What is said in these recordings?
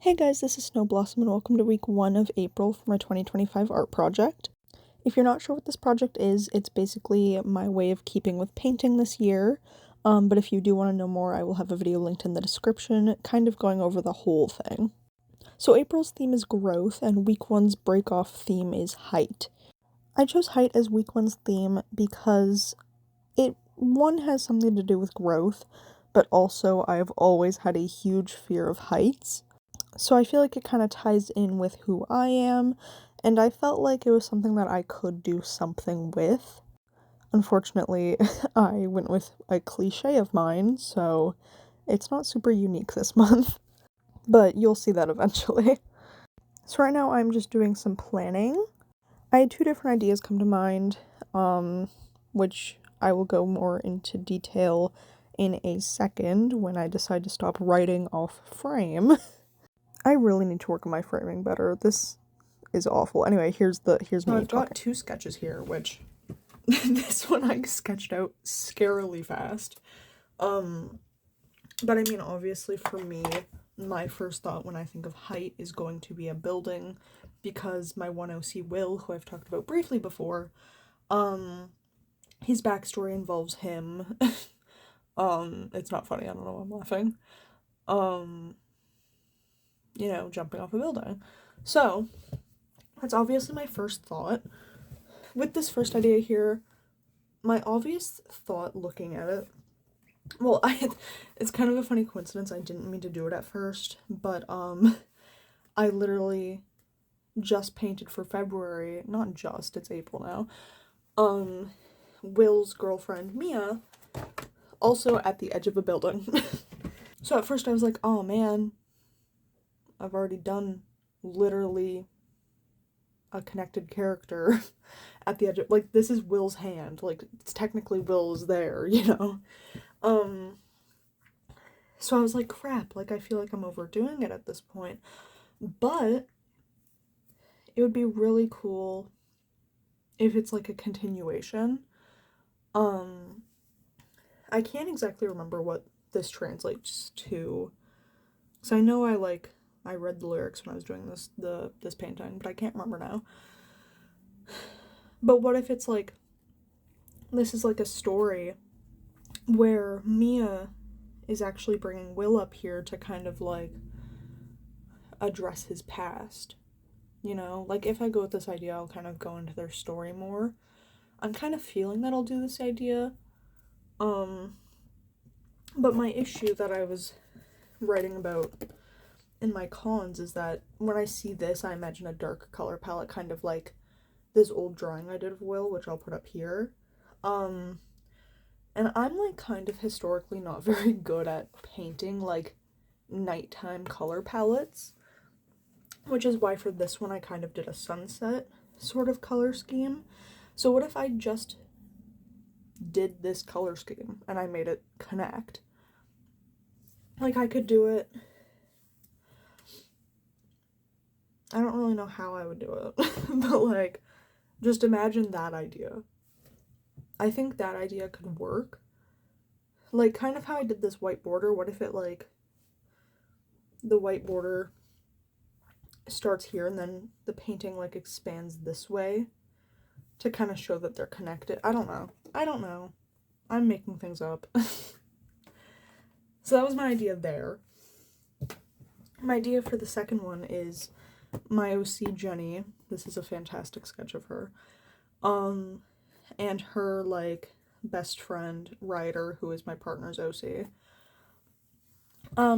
Hey guys, this is Snow Blossom and welcome to week 1 of April for my 2025 art project. If you're not sure what this project is, it's basically my way of keeping with painting this year, but if you do want to know more, I will have a video linked in the description, kind of going over the whole thing. So April's theme is growth, and week 1's break-off theme is height. I chose height as week 1's theme because one has something to do with growth, but also I've always had a huge fear of heights. So I feel like it kind of ties in with who I am, and I felt like it was something that I could do something with. Unfortunately, I went with a cliche of mine, so it's not super unique this month, but you'll see that eventually. So right now I'm just doing some planning. I had 2 different ideas come to mind, which I will go more into detail in a second when I decide to stop writing off frame. I really need to work on my framing better. This is awful. Anyway, here's me I've got 2 sketches here, which this one I sketched out scarily fast. But I mean, obviously for me, my first thought when I think of height is going to be a building, because my one OC Will, who I've talked about briefly before, his backstory involves him. It's not funny, I don't know why I'm laughing. Jumping off a building. So, that's obviously my first thought. With this first idea here, my obvious thought looking at it, well, it's kind of a funny coincidence, I didn't mean to do it at first, but, I literally just painted for February, not just, it's April now, Will's girlfriend, Mia, also at the edge of a building. So at first I was like, oh man, I've already done literally a connected character at the edge of, like, this is Will's hand, like, it's technically Will's there, you know? So I was like, crap, like, I feel like I'm overdoing it at this point, but it would be really cool if it's, like, a continuation. I can't exactly remember what this translates to, so I know I read the lyrics when I was doing this painting, but I can't remember now. But what if it's like, this is like a story where Mia is actually bringing Will up here to kind of like address his past, you know? Like, if I go with this idea, I'll kind of go into their story more. I'm kind of feeling that I'll do this idea. But my issue that I was writing about in my cons is that when I see this, I imagine a dark color palette, kind of like this old drawing I did of Will, which I'll put up here. And I'm like kind of historically not very good at painting like nighttime color palettes, which is why for this one I kind of did a sunset sort of color scheme. So what if I just did this color scheme and I made it connect? Like, I could do it, I don't really know how I would do it, but like, just imagine that idea. I think that idea could work. Like, kind of how I did this white border. What if it, like, the white border starts here and then the painting, like, expands this way to kind of show that they're connected? I don't know. I'm making things up. So that was my idea there. My idea for the second one is my OC Jenny. This is a fantastic sketch of her. And her, like, best friend, Ryder, who is my partner's OC.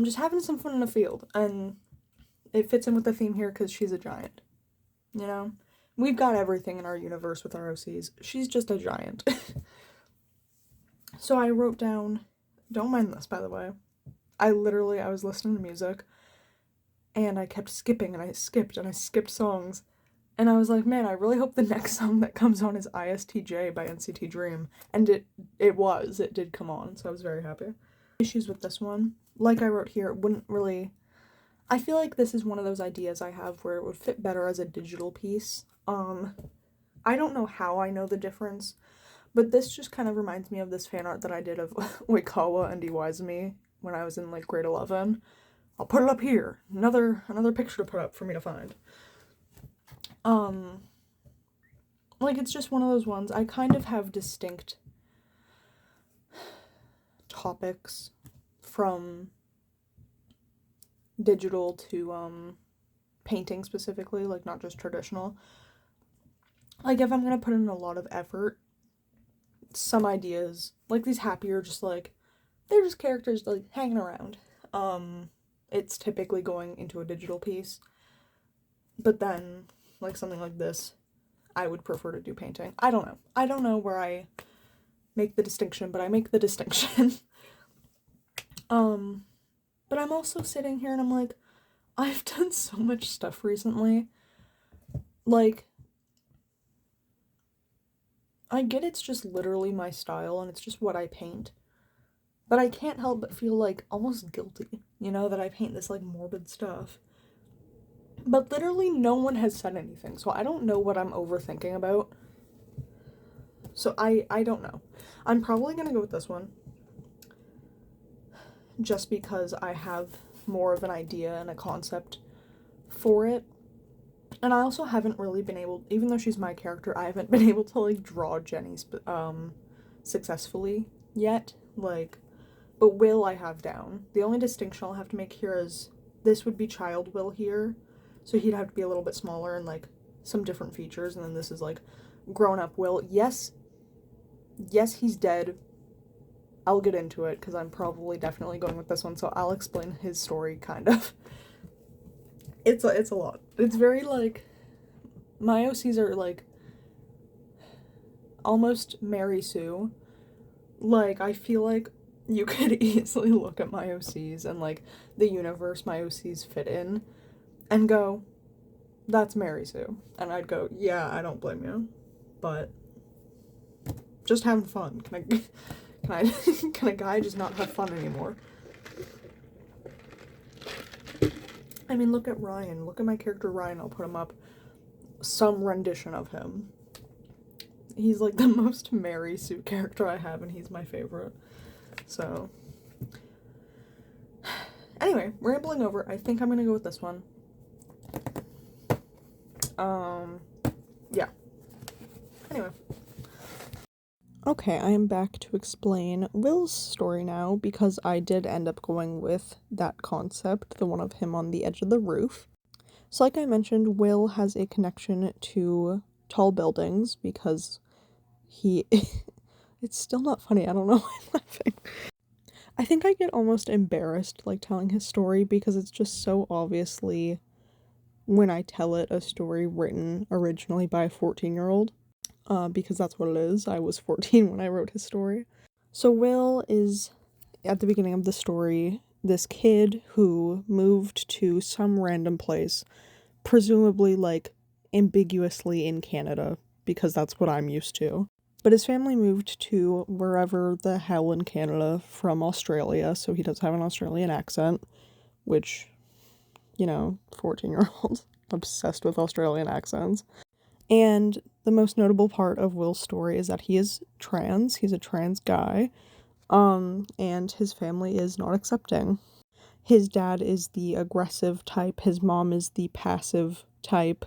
Just having some fun in a field, and it fits in with the theme here because she's a giant, you know? We've got everything in our universe with our OCs. She's just a giant. So I wrote down, don't mind this, by the way, I was listening to music, and I kept skipping, and I skipped songs. And I was like, man, I really hope the next song that comes on is ISTJ by NCT Dream. And it did come on, so I was very happy. Issues with this one, like I wrote here, it wouldn't really, I feel like this is one of those ideas I have where it would fit better as a digital piece. I don't know how I know the difference, but this just kind of reminds me of this fan art that I did of Oikawa and Iwaizumi when I was in, like, grade 11. I'll put it up here. Another picture to put up for me to find. Like, it's just one of those ones. I kind of have distinct topics from digital to, painting specifically, like, not just traditional. Like, if I'm gonna put in a lot of effort, some ideas, like, these happier, just, like, they're just characters, like, hanging around. It's typically going into a digital piece. But then, like, something like this, I would prefer to do painting. I don't know. I don't know where I make the distinction, but I make the distinction. But I'm also sitting here and I'm like, I've done so much stuff recently. Like, I get it's just literally my style and it's just what I paint. But I can't help but feel, like, almost guilty, you know, that I paint this, like, morbid stuff. But literally no one has said anything, so I don't know what I'm overthinking about. So I don't know. I'm probably gonna go with this one. Just because I have more of an idea and a concept for it. And I also haven't really been able, even though she's my character, I haven't been able to, like, draw Jenny successfully yet. Like, but Will I have down. The only distinction I'll have to make here is this would be child Will here. So he'd have to be a little bit smaller and, like, some different features. And then this is, like, grown-up Will. Yes, he's dead. I'll get into it because I'm probably definitely going with this one. So I'll explain his story, kind of. It's a lot. It's very, like, my OCs are, like, almost Mary Sue. Like, I feel like you could easily look at my OCs and, like, the universe my OCs fit in and go, that's Mary Sue. And I'd go, yeah, I don't blame you. But just having fun. Can a guy just not have fun anymore? I mean, look at Ryan. Look at my character Ryan. I'll put him up. Some rendition of him. He's, like, the most Mary Sue character I have, and he's my favorite. So, anyway, rambling over. I think I'm gonna go with this one. Yeah. Anyway. Okay, I am back to explain Will's story now, because I did end up going with that concept, the one of him on the edge of the roof. So like I mentioned, Will has a connection to tall buildings because he... It's still not funny, I don't know why I'm laughing. I think I get almost embarrassed, like, telling his story because it's just so obviously, when I tell it, a story written originally by a 14-year-old. Because that's what it is. I was 14 when I wrote his story. So Will is, at the beginning of the story, this kid who moved to some random place, presumably, like, ambiguously in Canada, because that's what I'm used to. But his family moved to wherever the hell in Canada from Australia, so he does have an Australian accent, which, you know, 14-year-old, obsessed with Australian accents. And the most notable part of Will's story is that he is trans. He's a trans guy. And his family is not accepting. His dad is the aggressive type. His mom is the passive type.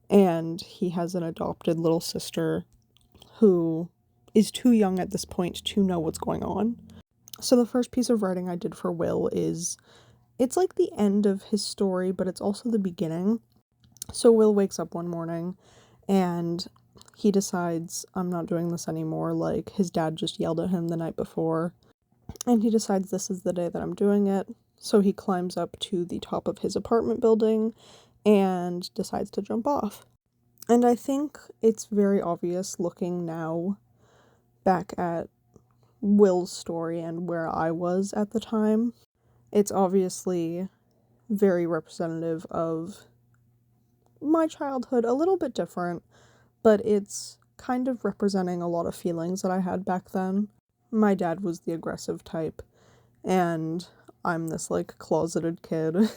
And he has an adopted little sister who is too young at this point to know what's going on. So the first piece of writing I did for Will is, it's like the end of his story, but it's also the beginning. So Will wakes up one morning and he decides, I'm not doing this anymore. Like, his dad just yelled at him the night before. And he decides this is the day that I'm doing it. So he climbs up to the top of his apartment building and decides to jump off. And I think it's very obvious looking now back at Will's story and where I was at the time. It's obviously very representative of my childhood, a little bit different, but it's kind of representing a lot of feelings that I had back then. My dad was the aggressive type, and I'm this, like, closeted kid,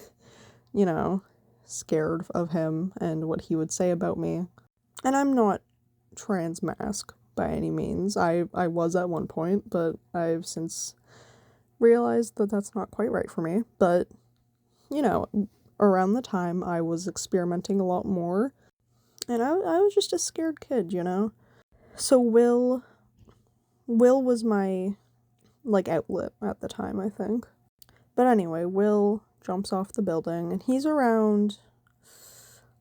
you know, scared of him and what he would say about me. And I'm not trans mask by any means. I was at one point, but I've since realized that that's not quite right for me. But you know, around the time I was experimenting a lot more, and I was just a scared kid, you know? So Will was my, like, outlet at the time, I think. But anyway, Will jumps off the building, and he's around,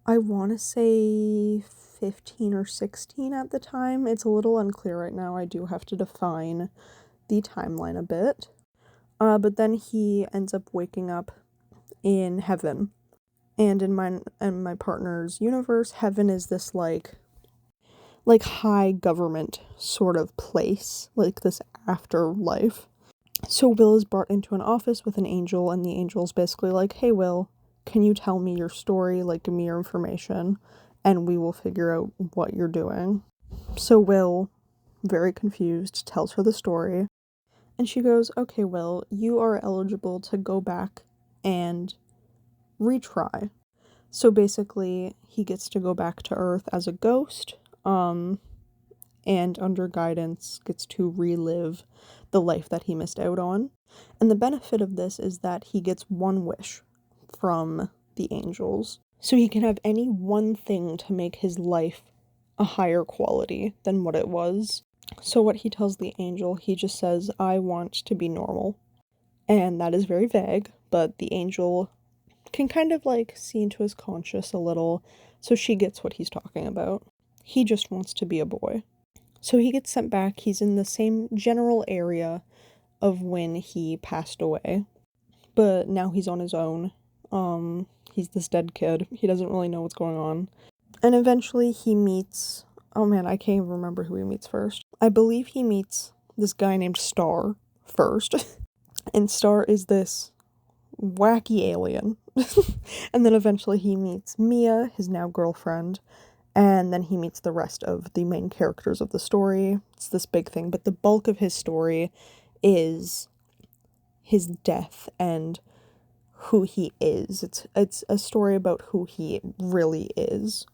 I want to say 15 or 16 at the time. It's a little unclear right now. I do have to define the timeline a bit. But then he ends up waking up in heaven. And in my partner's universe, heaven is this like high government sort of place, like this afterlife. So Will is brought into an office with an angel, and the angel's basically like, "Hey Will, can you tell me your story? Like, give me your information, and we will figure out what you're doing." So Will, very confused, tells her the story, and she goes, "Okay, Will, you are eligible to go back and retry." So basically, he gets to go back to Earth as a ghost, and under guidance gets to relive the life that he missed out on. And the benefit of this is that he gets one wish from the angels. So he can have any one thing to make his life a higher quality than what it was. So what he tells the angel, he just says, "I want to be normal." And that is very vague, but the angel can kind of like see into his conscious a little, so she gets what he's talking about. He just wants to be a boy. So he gets sent back. He's in the same general area of when he passed away, but now he's on his own. He's this dead kid. He doesn't really know what's going on. And eventually he meets, oh man, I can't even remember who he meets first. I believe he meets this guy named Star first. And Star is this wacky alien. And then eventually he meets Mia, his now girlfriend, and then he meets the rest of the main characters of the story. It's this big thing, but the bulk of his story is his death and who he is. It's a story about who he really is.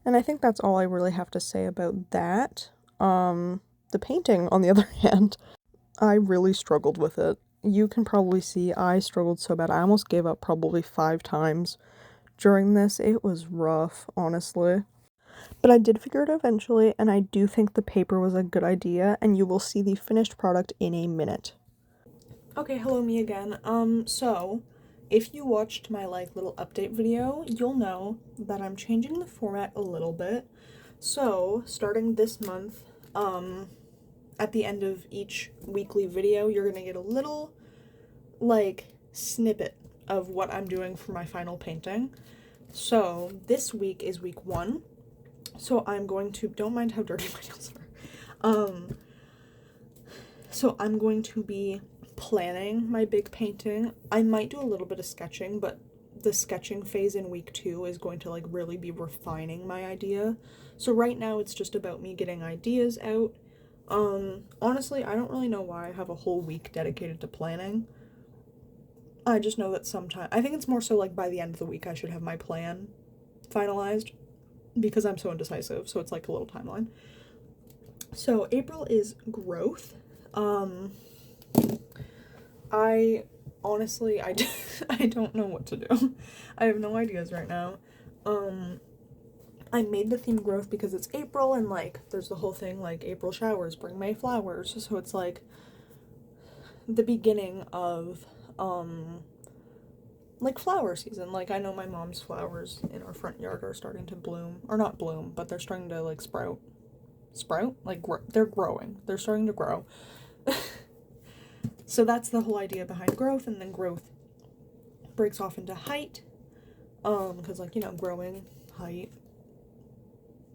And I think that's all I really have to say about that. The painting, on the other hand, I really struggled with it. You can probably see I struggled so bad. I almost gave up probably 5 times during this. It was rough, honestly. But I did figure it out eventually, and I do think the paper was a good idea, and you will see the finished product in a minute. Okay, hello, me again. So, if you watched my, like, little update video, you'll know that I'm changing the format a little bit. So, starting this month, at the end of each weekly video, you're gonna get a little, like, snippet of what I'm doing for my final painting. So, this week is week 1. So I'm going to, don't mind how dirty my nails are. So I'm going to be planning my big painting. I might do a little bit of sketching, but the sketching phase in week 2 is going to like really be refining my idea. So right now it's just about me getting ideas out. Honestly, I don't really know why I have a whole week dedicated to planning. I just know that I think it's more so like by the end of the week I should have my plan finalized, because I'm so indecisive, so it's like a little timeline. So April is growth. I honestly, I don't know what to do. I have no ideas right now. I made the theme growth because it's April, and like there's the whole thing like April showers bring May flowers, so it's like the beginning of like flower season. Like I know my mom's flowers in our front yard are starting to bloom, or not bloom, but they're starting to like sprout, like they're growing, they're starting to grow. So that's the whole idea behind growth. And then growth breaks off into height, because like, you know, growing, height,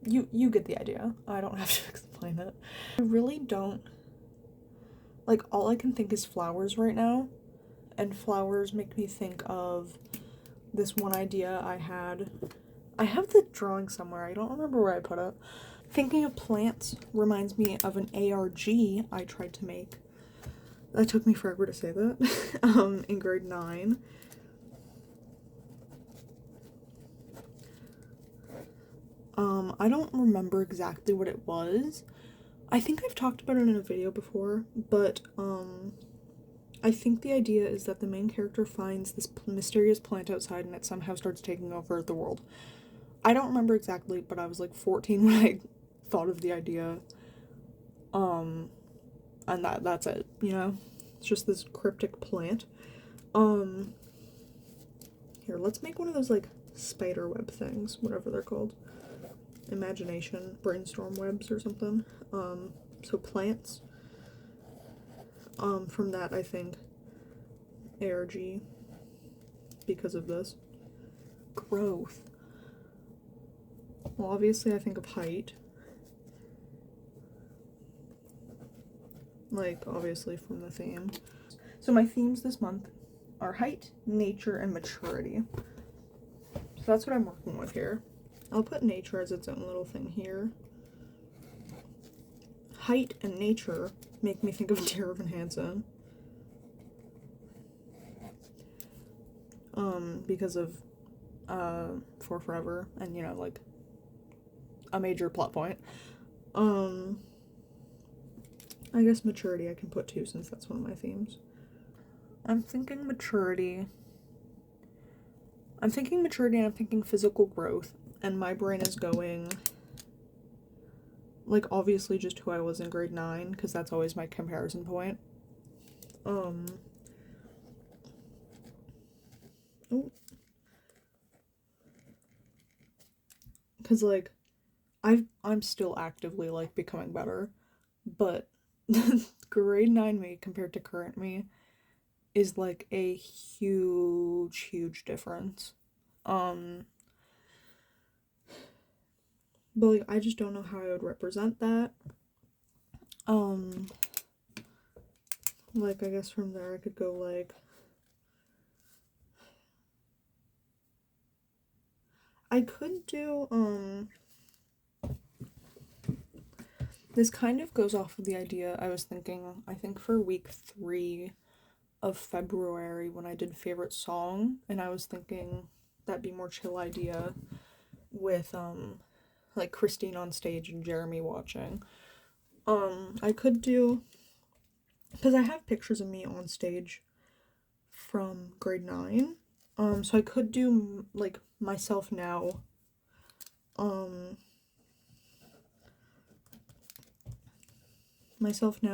you get the idea. I don't have to explain it. I really don't, like, all I can think is flowers right now, and flowers make me think of this one idea I had. I have the drawing somewhere, I don't remember where I put it. Thinking of plants reminds me of an ARG I tried to make. That took me forever to say that. In grade 9. I don't remember exactly what it was. I think I've talked about it in a video before, but I think the idea is that the main character finds this mysterious plant outside and it somehow starts taking over the world. I don't remember exactly, but I was like 14 when I thought of the idea. Um, and that's it, you know? It's just this cryptic plant. Um, Here, let's make one of those like spider web things, whatever they're called. Imagination, brainstorm webs or something. So plants. From that I think ARG because of this. Growth. Well, obviously I think of height. Like, obviously from the theme. So my themes this month are height, nature, and maturity. So that's what I'm working with here. I'll put nature as its own little thing here. Height and nature make me think of Dear Evan Hansen. Because of For Forever and, you know, like a major plot point. I guess maturity I can put too, since that's one of my themes. I'm thinking maturity and I'm thinking physical growth, and my brain is going, like, obviously just who I was in grade 9, because that's always my comparison point. Because, like, I'm still actively, like, becoming better, but grade 9 me compared to current me is, like, a huge difference. But, like, I just don't know how I would represent that. Like, I guess from there I could go, like, I could do, this kind of goes off of the idea I was thinking, I think for week 3 of February when I did favorite song, and I was thinking that'd be more chill idea with, like, Christine on stage and Jeremy watching. I could do, because I have pictures of me on stage from grade 9, so I could do, like, myself now,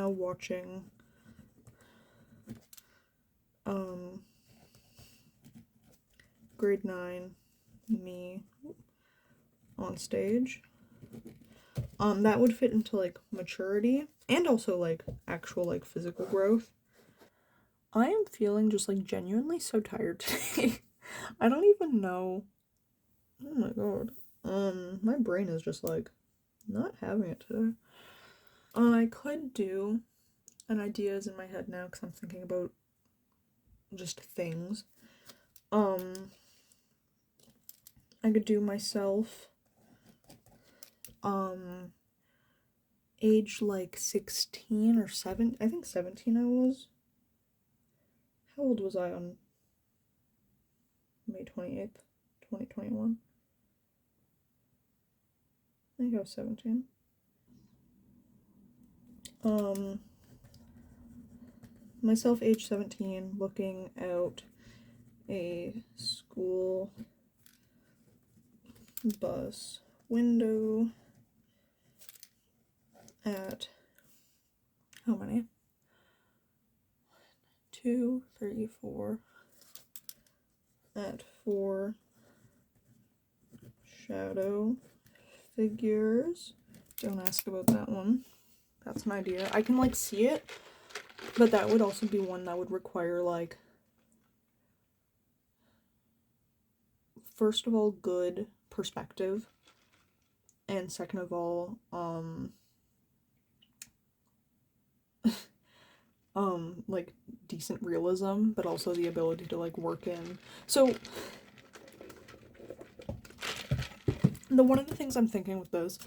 watching, grade 9 me on stage. That would fit into, like, maturity and also, like, actual, like, physical growth. I am feeling just, like, genuinely so tired today. I don't even know. Oh my god. My brain is just, like, not having it today. I could do, an idea is in my head now because I'm thinking about just things. I could do myself, age like 16 or 7, I think 17 I was. How old was I on May 28th, 2021? I think I was 17. Myself age 17, looking out a school bus window at, how many? 2, 3, 4. At 4 shadow figures. Don't ask about that one. That's an idea. I can, like, see it, but that would also be one that would require, like, first of all, good perspective, and second of all, like, decent realism, but also the ability to, like, work in. So, one of the things I'm thinking with this,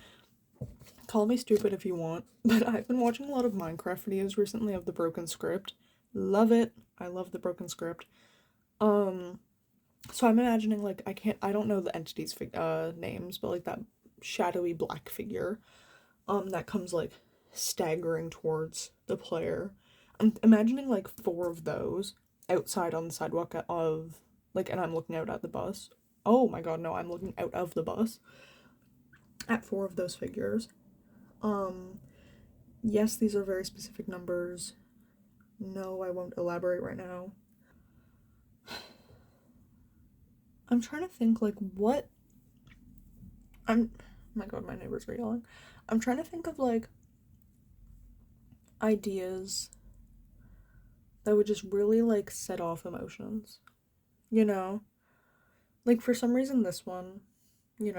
call me stupid if you want, but I've been watching a lot of Minecraft videos recently of the broken script. Love it. I love the broken script. So I'm imagining, like, I don't know the entity's names, but, like, that shadowy black figure, that comes, like, staggering towards the player. I'm imagining like 4 of those outside on the sidewalk of, like, and I'm looking out at the bus. Oh my god, no, I'm looking out of the bus at 4 of those figures. Yes, these are very specific numbers. No, I won't elaborate right now. I'm trying to think, like, what. Oh my god, my neighbors are yelling. I'm trying to think of, like, ideas that would just really, like, set off emotions. You know? Like, for some reason, this one,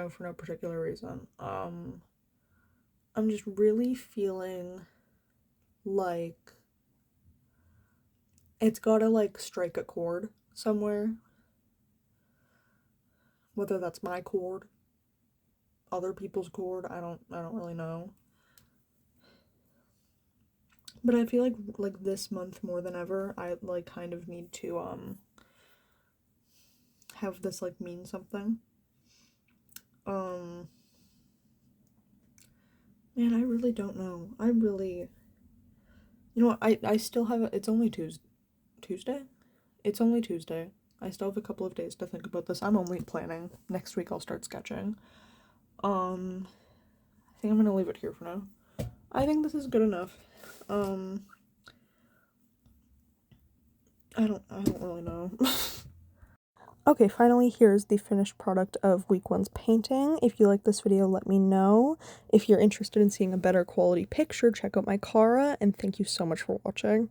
for no particular reason, I'm just really feeling like it's gotta, like, strike a chord somewhere. Whether that's my chord, other people's chord, I don't really know. But I feel like this month more than ever, I, like, kind of need to have this, like, mean something. Man, I really don't know. I still have, it's only Tuesday? It's only Tuesday. I still have a couple of days to think about this. I'm only planning. Next week I'll start sketching. I think I'm gonna leave it here for now. I think this is good enough. I don't really know. Okay, finally, here's the finished product of week 1's painting. If you like this video, let me know. If you're interested in seeing a better quality picture, check out my Cara, and thank you so much for watching.